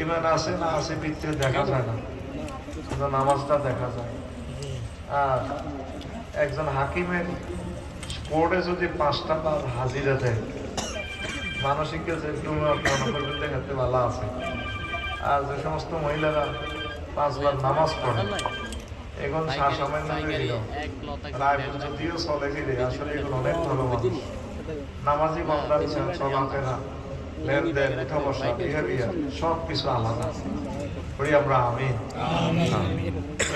ইমান আছে না আছে পিঠে দেখা যায় না, কিন্তু নামাজটা দেখা যায়। আর একজন হাকিমের কোর্টে যদি 5টা বার হাজিরা দেয়, মানসিক দেখাতে ভালো আছে। আর যে সমস্ত মহিলারা 5 বার নামাজ পড়ে, এখন সামান্য যদিও চলে ফিরে, আসলে এগুলো অনেক ভালো মানুষ। নামাজি বান্দার চলাফেরা, লেনদেন, উঠা বসা, বিহেভিয়ার সব কিছু আলাদা। করি আমরা আমিন।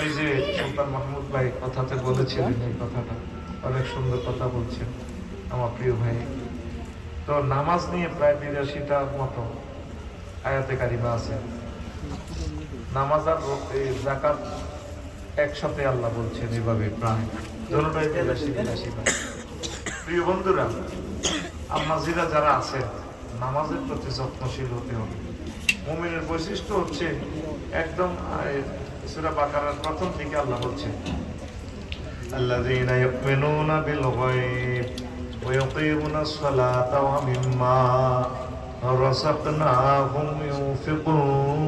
ওই যে সুলতান মাহমুদ ভাই কথাতে বলেছিলেন, এই কথাটা অনেক সুন্দর কথা বলছেন আমার প্রিয় ভাই। তো নামাজ নিয়ে প্রায় 82টার মতো আয়াতে কারিমা আছে। নামাজ আর যাকাত একসাথে আল্লাহ বলছেন এভাবে, প্রায় দুটোটাই 82 প্রিয় বন্ধুরা, আম্মাজিরা যারা আছে, নামাজের প্রতি যত্নশীল হতে হবে। মুমিনের বৈশিষ্ট্য হচ্ছে একদম সূরা বাকারার প্রথম দিকে আল্লাহ বলছেন, আল্লাযীনা ইউমিনুনা বিল গায়ব ওয়া ইয়াকিমুনাস সালাতা ওয়া মিম্মা রাযাকনাহুম ইউনফিকুন।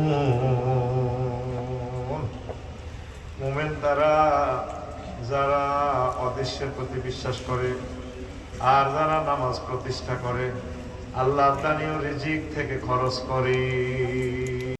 মুমিন তারা যারা অদৃশ্যের প্রতি বিশ্বাস করে আর যারা নামাজ প্রতিষ্ঠা করে, আল্লাহ তাআলা রিজিক থেকে খরচ করে।